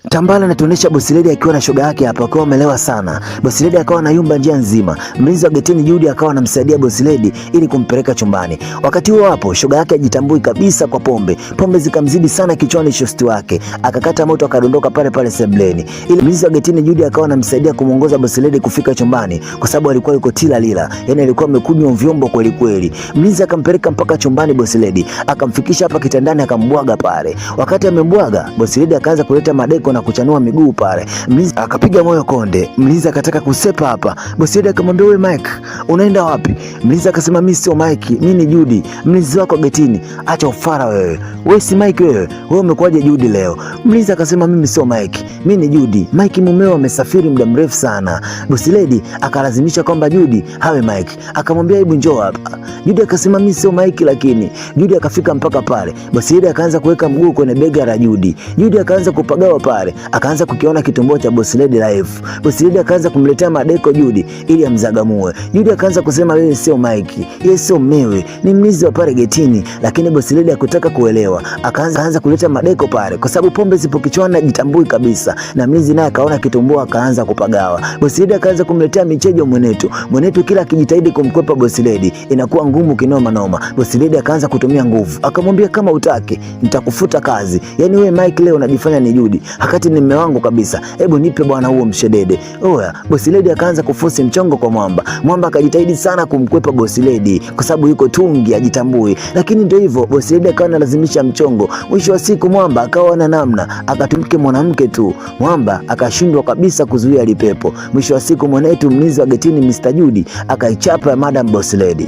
Tambala anatuonesha bosi Lady akiwa na shoga yake hapa, akiwa amelewa sana. Bosi Lady akawa anayumba njia nzima. Mlinzi wa getini Judy akawa anamsaidia bosi Lady ili kumpeleka chumbani. Wakati huo hapo shoga yake ajitambui kabisa kwa pombe. Pombe zikamzidi sana kichwani shosti wake. Akakata moto akadondoka pale pale sebleni. Ili mlinzi wa getini Judy akawa anamsaidia kumuongoza bosi Lady kufika chumbani kwa sababu alikuwa yuko tila lila. Yaani alikuwa amekunywa vyombo kweli kweli. Mlinzi akampeleka mpaka chumbani bosi Lady. Akamfikisha hapa kitandani akambwaga pale. Wakati amembwaga bosi Lady akaanza kuleta madeko na kuchanua miguu pale. Mlinzi akapiga moyo konde. Mlinzi akataka kusepa hapa. Bosi Lady akamwambia, "Wewe Mike, unaenda wapi?" Mlinzi akasema, "Mimi sio Mike, mimi ni Judy, mlinzi wako getini. Acha ufara wewe. Wewe si Mike wewe. Wewe umekuaje Judy leo?" Mlinzi akasema, "Mimi sio Mike, mimi ni Judy. Mike mumeo amesafiri muda mrefu sana." Bosi Lady akalazimisha kwamba Judy hawe Mike. Akamwambia, "Hebu njoo hapa." Judy akasema, "Mimi sio Mike." Lakini Judy akafika mpaka pale. Bosi Lady akaanza kuweka mguu kwenye bega la Judy. Judy akaanza kupagawa pale. Akaanza kukiona kitumbo cha bosi Lady live. Bosi Lady akaanza kumletea madeko Judy ili amzagamue. Judy akaanza kusema, "Wewe sio Mike, yeye sio mmewe, ni mlinzi wa pale getini." Lakini bosi Lady hakutaka kuelewa. Akaanza kuleta madeko pale kwa sababu pombe zipo kichwani na jitambui kabisa. Na mlinzi naye akaona kitumbo akaanza kupagawa. Bosi Lady akaanza kumletea michejo mwenetu. Mwenetu kila akijitahidi kumkwepa bosi Lady inakuwa ngumu kinoma noma. Bosi Lady akaanza kutumia nguvu. Akamwambia, "Kama utaki nitakufuta kazi. Yaani wewe Mike leo unajifanya ni Judy. Hakati ni mume wangu kabisa. Hebu nipe bwana huo mshedede." Oya, bosi Lady akaanza kufosi mchongo kwa Mwamba. Mwamba akajitahidi sana kumkwepa bosi Lady kwa sababu yuko tungi ajitambui. Lakini ndio hivyo, bosi Lady akawa analazimisha mchongo. Mwisho wa siku Mwamba akawa na namna, akatumke mwanamke tu. Mwamba akashindwa kabisa kuzuia lipepo. Mwisho wa siku mwanetu mlinzi wa getini Mr. Judy akaichapa Madam Boss Lady.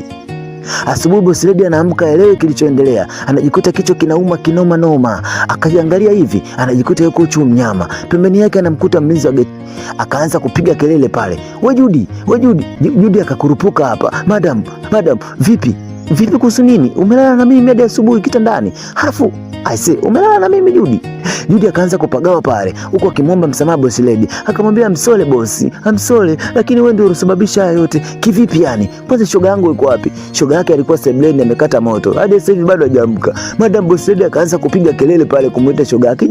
Asubuhi bosi Lady anaamka elewe kilichoendelea. Anajikuta kichwa kinauma kinoma noma. Akaangalia hivi, anajikuta yuko uchu mnyama. Pembeni yake anamkuta mlinzi wa geti. Akaanza kupiga kelele pale, "We Judy, we Judy." Judy akakurupuka hapa. Madam, vipi? Vipi kuhusu nini? Umelala na mimi hadi asubuhi kitandani. Halafu aise, umelala na mimi Judy? Judy akaanza kupagawa pale huko akimwomba msamaha bosi Lady. Akamwambia, "I'm bosi, I'm sorry, lakini wewe ndio ulisababisha haya yote." "Kivipi yani? Kwanza shoga yangu yuko wapi?" Shoga yake alikuwa sebleni amekata moto. Hadi sasa hivi bado hajaamka. Madam Boss Lady akaanza kupiga kelele pale kumuita shoga yake,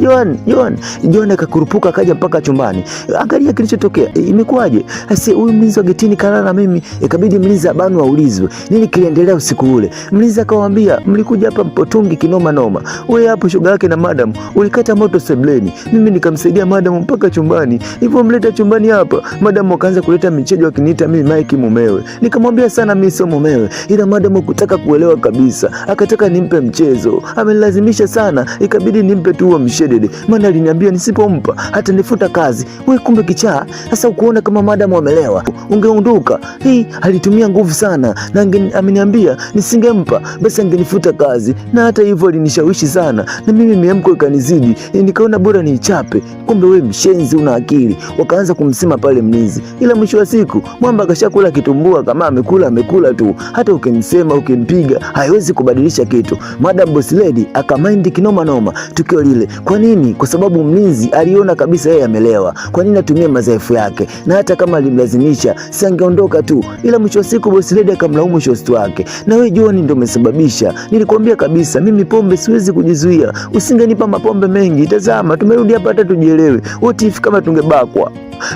John akakurupuka akaja mpaka chumbani. "Angalia kilichotokea. Imekuwaje?" Aise, huyu mlinzi wa getini kalala na mimi. Ikabidi mlinzi abanu aulizwe. Nini kiliendelea usiku ule? Mlinzi akamwambia, "Mlikuja hapa mpotungi kinoma noma. Wewe hapo shoga yake na madam ulikata moto sebleni. Mimi nikamsaidia madam mpaka chumbani. Hivyo mleta chumbani hapa." Madam akaanza kuleta michejo akiniita mimi Mike mumewe. Nikamwambia sana mimi sio mumewe. Ila madam hakutaka kuelewa kabisa. Akataka nimpe mchezo. Amenilazimisha sana. Ikabidi nimpe tu mshedede. Maana aliniambia nisipompa hata nifuta kazi. Wewe kumbe kichaa. Sasa ukuona kama madam amelewa, ungeondoka. Hii alitumia nguvu sana na ameniambia nisingempa basi angenifuta kazi. Na hata hivyo alinishawishi sana. Na mimi miamko ikanizidi. Nikaona bora niichape. Kumbe wewe mshenzi una akili. Wakaanza kumsema pale mlinzi. Ila mwisho wa siku Mwamba akashakula kitumbua kama amekula tu. Hata ukimsema ukimpiga haiwezi kubadilisha kitu. Madam Boss Lady akamind kinoma noma tukio lile. Kwa nini? Kwa sababu mlinzi aliona kabisa yeye amelewa. Kwa nini atumie madhaifu yake? Na hata kama alimlazimisha si angeondoka tu. Ila mwisho wa siku Boss Lady akamlaumu shosti wake. "Na wewe John ndio umesababisha. Nilikwambia kabisa mimi pombe siwezi kujizuia. Usingenipa mapombe mengi. Tazama tumerudi hapa hata tujielewe. What if kama tungebakwa?"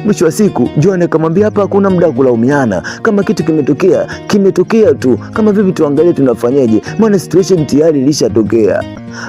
Mwisho wa siku John akamwambia, "Hapa hakuna muda wa kulaumiana. Kama kitu kimetokea tu. Kama vipi tuangalie tunafanyaje? Maana situation tayari ilishatokea."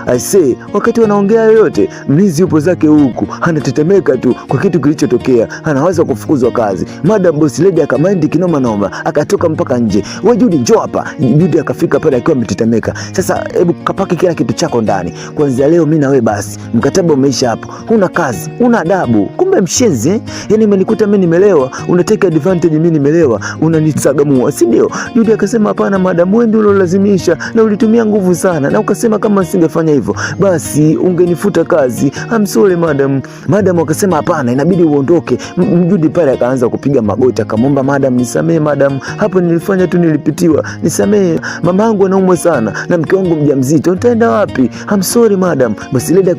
I say, wakati wanaongea yote, mlinzi yupo zake huku, anatetemeka tu kwa kitu kilichotokea, anawaza kufukuzwa kazi. Madam Boss Lady akamind kinoma noma, akatoka mpaka nje. "We Judy, njoo hapa." Judy akafika pale akiwa ametetemeka. "Sasa hebu kapaki kila kitu chako ndani. Kuanzia leo mimi na wewe basi. Mkataba umeisha hapo. Huna kazi, huna adabu." Kumbe mshenzi, eh? Yaani umenikuta mimi nimelewa, unataka advantage mimi nimelewa, unanisagamua, si ndio? Judy akasema, "Hapana madam, wewe ndio ulolazimisha na ulitumia nguvu sana na ukasema kama singefanya hivyo basi ungenifuta kazi. I'm sorry madam." Madam akasema, "Hapana, inabidi uondoke." Judy pale akaanza kupiga magoti akamwomba madam, "Nisamee madam, hapo nilifanya tu nilipitiwa. Nisamee. Mama yangu anaumwa sana na mke wangu mjamzito. Nitaenda wapi? I'm sorry madam." Boss Lady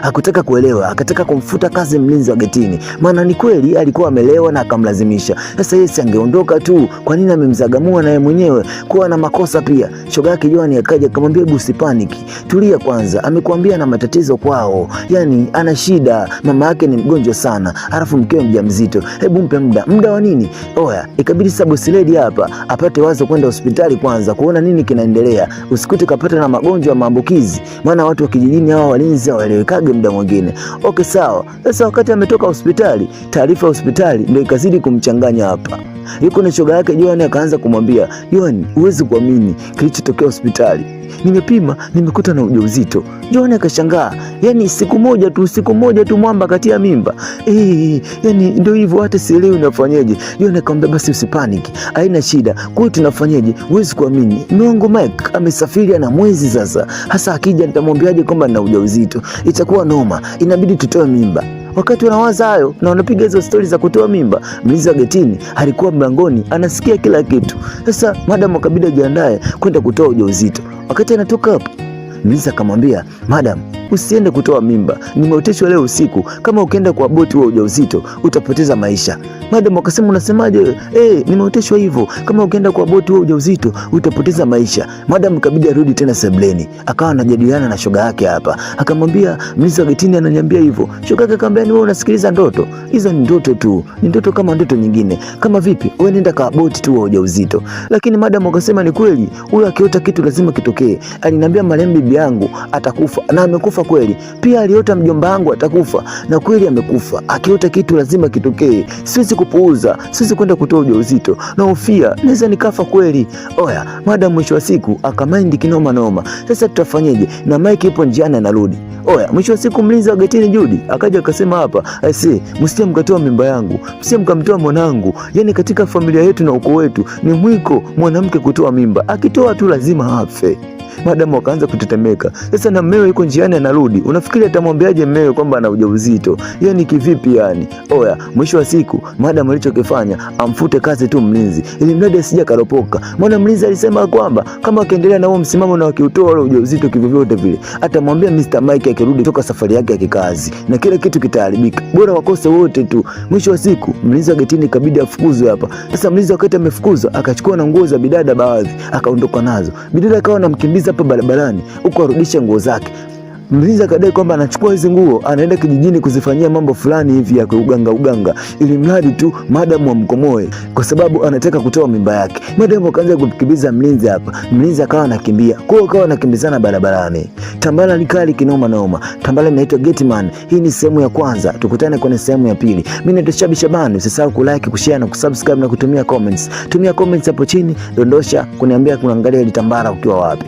hakutaka kuelewa, akataka kumfuta kazi mlinzi wa getini. Maana ni kweli kweli alikuwa amelewa na akamlazimisha. Sasa yeye angeondoka tu, kwa nini amemzagamua na yeye mwenyewe kuwa na makosa pia? Shoga yake Joan akaja akamwambia, hebu usipaniki, tulia kwanza, amekuambia na matatizo kwao, yani ana shida, mama yake ni mgonjwa sana, alafu mkewe mjamzito, hebu mpe muda wa nini? Oya, ikabidi sasa boss lady hapa apate wazo kwenda hospitali kwanza kuona nini kinaendelea, usikute kapata na magonjwa ya maambukizi, maana watu wa kijijini hao walinzi hawaelewekage muda mwingine. Okay, sawa. Sasa wakati ametoka hospitali, taarifa ya hospitali ndio ikazidi kumchanganya hapa. Yuko na shoga yake Joan akaanza kumwambia, Joan, huwezi kuamini kilichotokea hospitali, nimepima nimekuta na ujauzito. Joan akashangaa, yani siku moja tu mwamba katia mimba. Yani ndio hivyo, hata sielewi nafanyaje. Joan akamwambia, basi usipaniki, haina shida, kwa hiyo tunafanyaje? Huwezi kuamini, mume wangu Mike amesafiri na mwezi sasa, hasa akija nitamwambiaje kwamba na ujauzito? Itakuwa noma, inabidi tutoe mimba. Wakati wanawaza hayo na wanapiga hizo stori za kutoa mimba, mlinzi wa getini alikuwa mlangoni anasikia kila kitu. Sasa madam akabidi ajiandae kwenda kutoa ujauzito. Wakati anatoka hapo, mlinzi akamwambia, madam, usiende kutoa mimba, nimeoteshwa leo usiku, kama ukienda kwa boti wa ujauzito utapoteza maisha. Madam akasema, unasemaje? Nimeoteshwa hivyo, kama ukienda kwa boti wa ujauzito utapoteza maisha. Madam kabidi arudi tena sebleni, akawa anajadiliana na shoga yake hapa. Akamwambia, mlinzi wa getini ananiambia hivyo. Shoga yake akamwambia, ni wewe unasikiliza ndoto? Hizo ni ndoto tu, ni ndoto kama ndoto nyingine. Kama vipi? Wewe nenda kwa boti tu wa ujauzito. Lakini madam akasema, ni kweli, huyo akiota kitu lazima kitokee. Aliniambia marehemu bibi yangu atakufa na amekufa kweli. Pia aliota mjomba wangu atakufa na kweli amekufa. Akiota kitu lazima kitokee. Siwezi kupuuza, siwezi kwenda kutoa ujauzito, na hofia naweza nikafa kweli. Oya, madam mwisho wa siku akamaindi kinoma noma. Sasa tutafanyaje? Na Mike ipo njiani anarudi. Oya, mwisho wa siku mlinzi wa getini Judy akaja akasema hapa, msije mkatoa mimba yangu, msije mkamtoa mwanangu. Yani katika familia yetu na ukoo wetu ni mwiko mwanamke kutoa mimba, akitoa tu lazima afe. Madam akaanza kutetemeka. Sasa na mmewe yuko njiani anarudi, unafikiri atamwambiaje mmewe kwamba ana ujauzito? Yani kivipi yani? Oya, mwisho wa siku madam alichokifanya amfute kazi tu mlinzi, ili mradi asije karopoka. Maana mlinzi alisema kwamba kama akiendelea na huo msimamo na wakiutoa ule ujauzito kivyovyote vile, atamwambia Mr. Mike akirudi toka safari yake ya kikazi na kila kitu kitaharibika, bora wakose wote tu. Mwisho wa siku mlinzi wa getini kabidi afukuzwe hapa. Sasa mlinzi wakati amefukuzwa akachukua na nguo za bidada baadhi akaondoka nazo. Bidada akawa anamkimbiza hapo barabarani huko arudishe nguo zake. Mlinzi akadai kwamba anachukua hizo nguo anaenda kijijini kuzifanyia mambo fulani hivi ya uganga, ili mradi tu madam amkomoe kwa sababu anataka kutoa mimba yake. Madam akaanza kumkimbiza mlinzi hapa. Mlinzi akawa anakimbia. Kwa hiyo akawa anakimbizana barabarani. Tambala likali kinoma noma. Tambala inaitwa Getman. Hii ni sehemu ya kwanza. Tukutane kwenye sehemu ya pili. Mimi naitwa Shabi Shabani. Usisahau kulike, kushare na kusubscribe na kutumia comments. Tumia comments hapo chini, dondosha kuniambia kuangalia ile tambara ukiwa wapi.